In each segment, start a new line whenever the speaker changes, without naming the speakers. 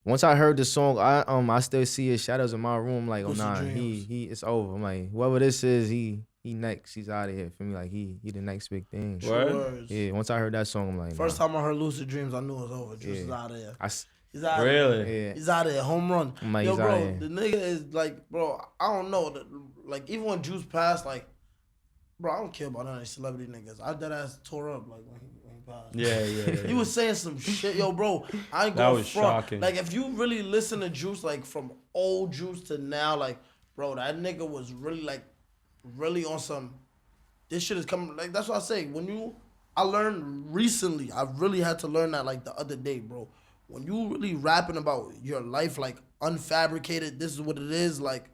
once I heard the song, I still see his shadows in my room. Like, oh
Lucid
nah,
dreams.
he it's over. I'm like, whoever this is, he next. He's out of here for me. Like he the next big thing.
True
Word?
words.
Yeah, once I heard that song, I'm like,
First
nah.
time I heard Lucid Dreams, I knew it was over. Juice is out of there. He's out of
Really?
there.
Yeah.
He's out of there. Home run.
I'm like,
Yo,
he's
bro,
outta here.
the nigga is like, bro, I don't know. Like, even when Juice passed, like, bro, I don't care about none of these celebrity niggas. I dead ass tore up, like, when he passed.
Yeah.
He was saying some shit. Yo, bro, I ain't
That
going
was
front.
shocking.
Like, if you really listen to Juice, like, from old Juice to now, like, bro, that nigga was really, like, really on some, this shit is coming, like, that's what I say. I learned recently, I really had to learn that, like, the other day, bro. When you really rapping about your life, like, unfabricated, this is what it is, like,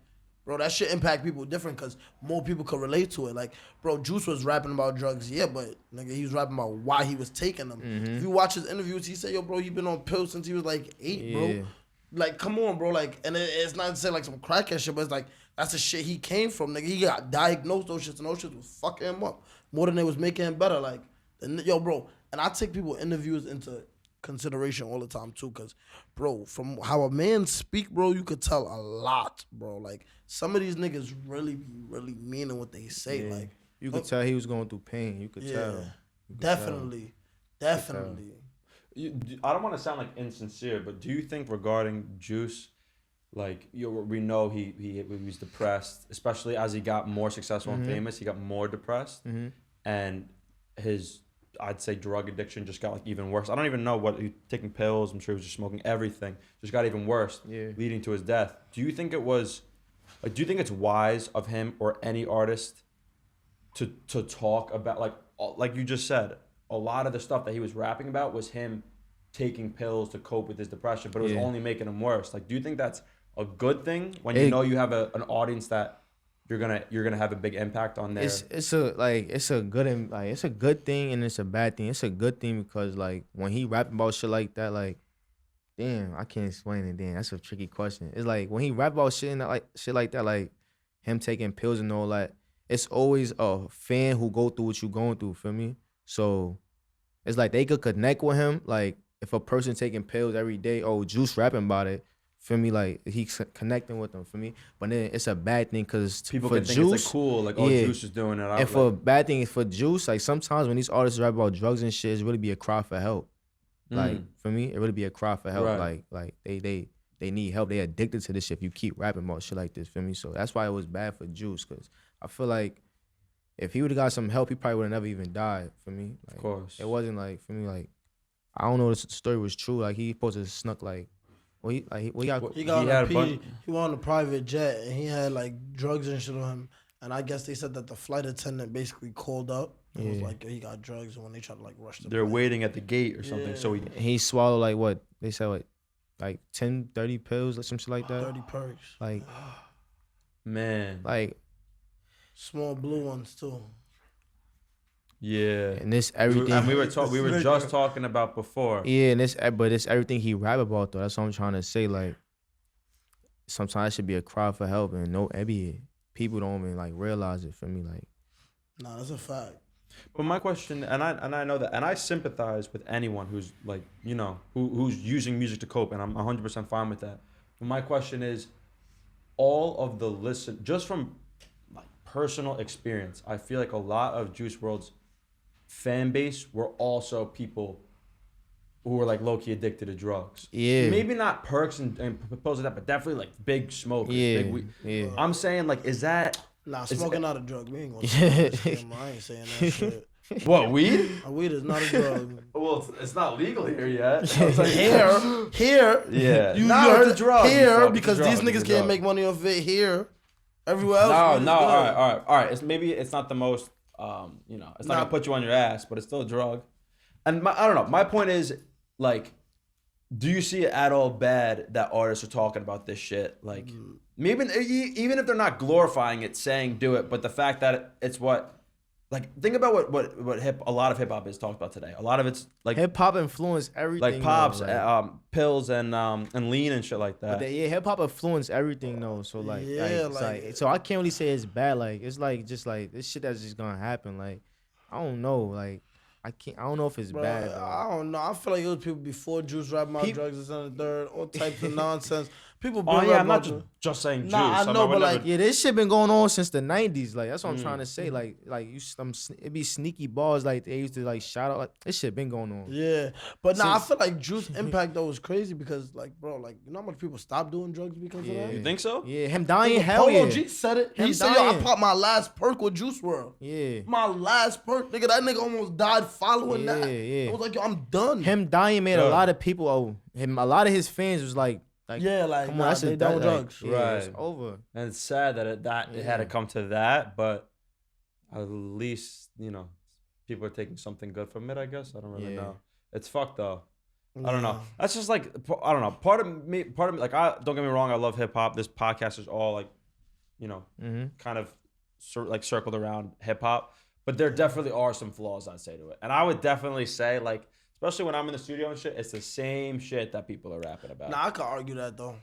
bro, that shit impact people different because more people could relate to it. Like, bro, Juice was rapping about drugs, yeah, but, nigga, he was rapping about why he was taking them. If you watch his interviews, he said, yo, bro, he been on pills since he was, like, 8, bro. Like, come on, bro, like, and it's not to say, like, some crackhead shit, but it's, like, that's the shit he came from, nigga. He got diagnosed, those shits, and those shits was fucking him up more than they was making him better, like, yo, bro, and I take people interviews into consideration all the time too, cause, bro, from how a man speak, bro, you could tell a lot, bro. Like, some of these niggas really meaning what they say. Like,
you could tell he was going through pain. You could tell.
Definitely.
I don't want to sound like insincere, but do you think regarding Juice, like, we know he was depressed, especially as he got more successful and famous, he got more depressed, and his, I'd say, drug addiction just got, like, even worse. I don't even know what he taking pills. I'm sure he was just smoking everything. Just got even worse, leading to his death. Do you think it's wise of him or any artist to talk about, like you just said, a lot of the stuff that he was rapping about was him taking pills to cope with his depression, but it was only making him worse. Like, do you think that's a good thing when you know you have an audience that you're gonna have a big impact on there?
It's a good thing and it's a bad thing. It's a good thing because, like, when he rapping about shit like that, like, damn, I can't explain it. Damn, that's a tricky question. It's like when he rap about shit like that, like him taking pills and all that, it's always a fan who go through what you going through. Feel me? So it's like they could connect with him. Like, if a person taking pills every day, oh, Juice rapping about it. Feel me? Like, he's connecting with them, for me. But then it's a bad thing because
people
for
can think
Juice,
it's like cool, like, oh, Juice is doing it.
And for a bad thing is for Juice, like, sometimes when these artists rap about drugs and shit, it's really be a cry for help. Like, for me, it really be a cry for help.
Right.
Like they need help. They addicted to this shit if you keep rapping about shit like this, feel me? So that's why it was bad for Juice, because I feel like if he would have got some help, he probably would have never even died, for me. Like,
of course.
It wasn't like, for me, like, I don't know if the story was true. Like, he supposed to snuck, like, he went
on a private jet and he had, like, drugs and shit on him. And I guess they said that the flight attendant basically called up and was like, yo, he got drugs. And when they tried to, like, rush the
They're
plane,
waiting at the gate or something. So
he swallowed, like, what? They said, like 10, 30 pills or some shit like that?
30 perks.
Like,
man.
Like,
small blue ones, too.
Yeah.
And this everything.
And we were just talking about before.
Yeah, and but it's everything he rap about, though. That's what I'm trying to say. Like, sometimes it should be a cry for help, and people don't even, like, realize it, for me. Like,
nah, that's a fact.
But my question, and I know that, and I sympathize with anyone who's, like, you know, who's using music to cope, and I'm 100% fine with that. But my question is, all of the just from, like, personal experience, I feel like a lot of Juice WRLD's fan base were also people who were, like, low-key addicted to drugs.
Yeah.
Maybe not perks and pills like that, but definitely, like, big smokers.
Yeah.
Big weed.
Yeah.
I'm saying, like, is that...
Nah, smoking not a drug. We ain't gonna say that. I ain't saying that shit.
What, weed?
Weed is not a drug.
Well, it's not legal here yet.
Here.
Yeah.
You
heard
heard
the drug.
here because these niggas can't make money off it here. Everywhere else.
No. All right. It's not the most. It's not gonna put you on your ass, but it's still a drug. And I don't know. My point is, like, do you see it at all bad that artists are talking about this shit? Like, maybe even if they're not glorifying it, saying do it, but the fact that it's what. Like, think about what a lot of hip hop is talked about today. A lot of it's like
hip hop influenced everything.
Like pops,
though, like,
pills, and lean and shit like that.
But hip hop influenced everything though. So so I can't really say it's bad. Like, it's like just like this shit that's just gonna happen. Like, I don't know. Like, I don't know if it's
Bro,
bad. Though.
I don't know. I feel like it was people before Juice rapping about drugs and something third, all types of nonsense. People been rapping
I'm not
about
just saying Juice.
Nah, I know, but like,
Yeah, this shit been going on since the 90s. Like that's what I'm trying to say. Like it be sneaky balls like they used to like shout out. Like this shit been going on.
yeah, but nah, I feel like Juice impact though was crazy because like, bro, like you know how much people stopped doing drugs because of that.
You think so?
Yeah, him dying.
Nigga,
Hell
Polo
yeah.
G said it.
Him
He said, "Yo, I
dying.
popped my last perk with Juice WRLD.
Yeah.
My last perk, nigga. That nigga almost died following that.
Yeah.
I was like, yo, I'm done.
Him dying made a
Yeah.
lot of people. A lot of his fans was like
yeah, like,
come
nah,
on, that's
they done with drugs.
Yeah, it's
Right.
over.
And it's sad that it had to come to that, but at least people are taking something good from it. I guess I don't really know. It's fucked though. I don't know. That's just like I don't know. Part of me, like don't get me wrong. I love hip hop. This podcast is all like, kind of circled around hip hop. But there definitely are some flaws I'd say to it, and I would definitely say like, especially when I'm in the studio and shit, it's the same shit that people are rapping about.
Nah, I could argue that though.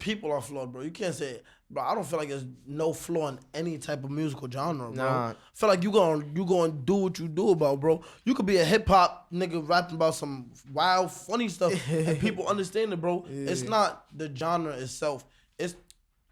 People are flawed, bro. You can't say, bro. I don't feel like there's no flaw in any type of musical genre, bro.
Nah.
I feel like you gonna do what you do about, bro. You could be a hip hop nigga rapping about some wild, funny stuff, and people understand it, bro.
Yeah.
It's not the genre itself. It's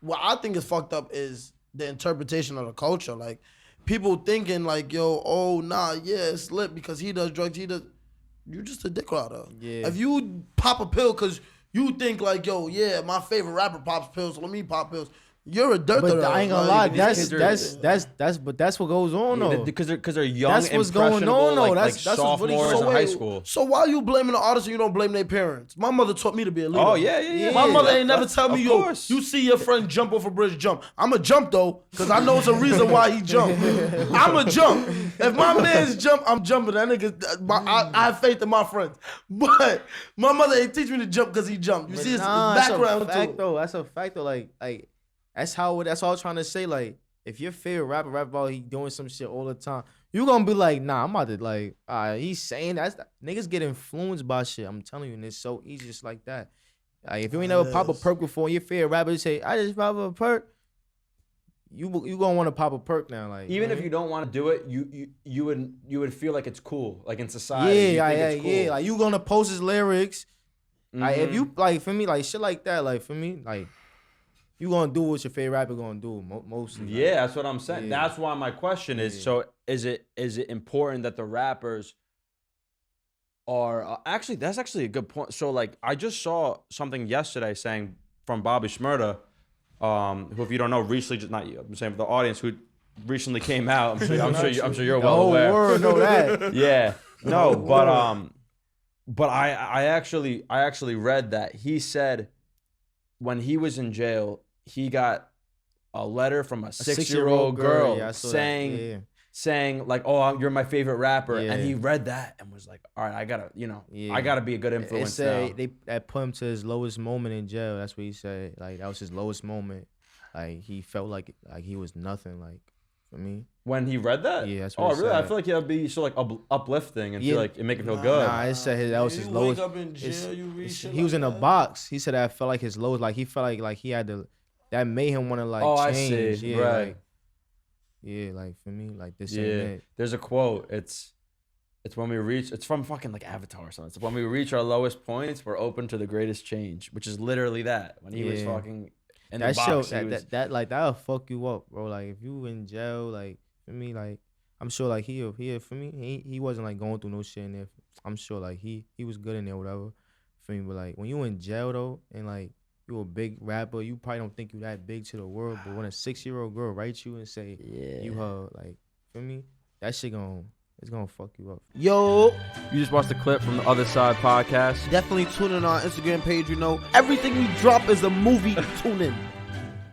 what I think is fucked up is the interpretation of the culture. Like people thinking like, yo, oh nah, yeah, it's lit because he does drugs. You just a dick rider.
Yeah.
If you pop a pill because you think like, yo, yeah, my favorite rapper pops pills, so let me pop pills. You're a dirt
But
rider.
I ain't gonna lie, that's what goes on though.
Because they're young,
That's what's going on,
impressionable,
though.
like
That's what's really
sophomores in
so
high school.
So why are you blaming the artist and you don't blame their parents? My mother taught me to be a leader.
Oh yeah.
My mother ain't never
That's-
tell me,
of
yo,
course.
you see your friend jump off a bridge, jump. I'ma jump though, because I know it's a reason why he jumped. I'ma jump. If my man's jump, I'm jumping. That nigga, I have faith in my friends. But my mother ain't teach me to jump because he jumped. You see, it's background to it.
That's a fact though. Like that's all I was trying to say. Like if your favorite rapper rap about he doing some shit all the time, you gonna be like, nah, I'm about to like, he's saying niggas get influenced by shit. I'm telling you, and it's so easy, just like that. Like if you ain't never pop a perk before, and your favorite rapper say, I just pop a perk. You gonna want to pop a perk now, like
Even if you don't want to do it, you would feel like it's cool, like in society.
Yeah. Like you gonna post his lyrics. Like if
Mm-hmm.
you like for me, like shit like that, like for me, like you gonna do what your favorite rapper gonna do mostly. Like,
Yeah, that's what I'm saying.
Yeah.
That's why my question is:
Yeah.
so is it important that the rappers are actually? That's actually a good point. So like, I just saw something yesterday saying from Bobby Shmurda, who, if you don't know, recently just not you. I'm saying for the audience who recently came out. I'm sure you're well
the whole
aware.
world know that.
Yeah, no, but I actually read that he said when he was in jail, he got a letter from a 6-year-old girl
yeah, I saw that.
saying like, "Oh, you're my favorite rapper,"
Yeah.
and he read that and was like, "All right, I gotta be a good
It
influence
said
now."
that put him to his lowest moment in jail. That's what he said. Like that was his lowest moment. Like he felt like he was nothing. Like for me.
When he read that,
Yeah, that's what
oh
it
really? I
said.
feel like it'd be so like uplifting and
Yeah.
feel like it make him feel good.
Nah, it said that was his
You
lowest.
wake up in jail, you read shit
He was
like
in a
that.
box. He said that felt like his lowest. Like he felt like he had to. That made him want to like
Oh, I
change.
see.
Yeah,
Right.
Like, yeah, like for me, like this ain't
Yeah,
it.
there's a quote. It's when we reach. It's from fucking like Avatar or something. It's when we reach our lowest points, we're open to the greatest change, which is literally that. When he was
Yeah.
fucking in
That
the box,
show
he was,
that like that'll fuck you up, bro. Like if you in jail, like for me, like I'm sure like he for me, he wasn't like going through no shit in there. I'm sure like he was good in there, whatever. For me, but like when you in jail though, and like you a big rapper, you probably don't think you that big to the world. But when a 6-year-old girl writes you and say you her, like for me, that shit it's gonna fuck you up.
Yo,
You just watched the clip from the Other Side podcast.
definitely tune in on our Instagram page. You know, everything we drop is a movie. Tune in.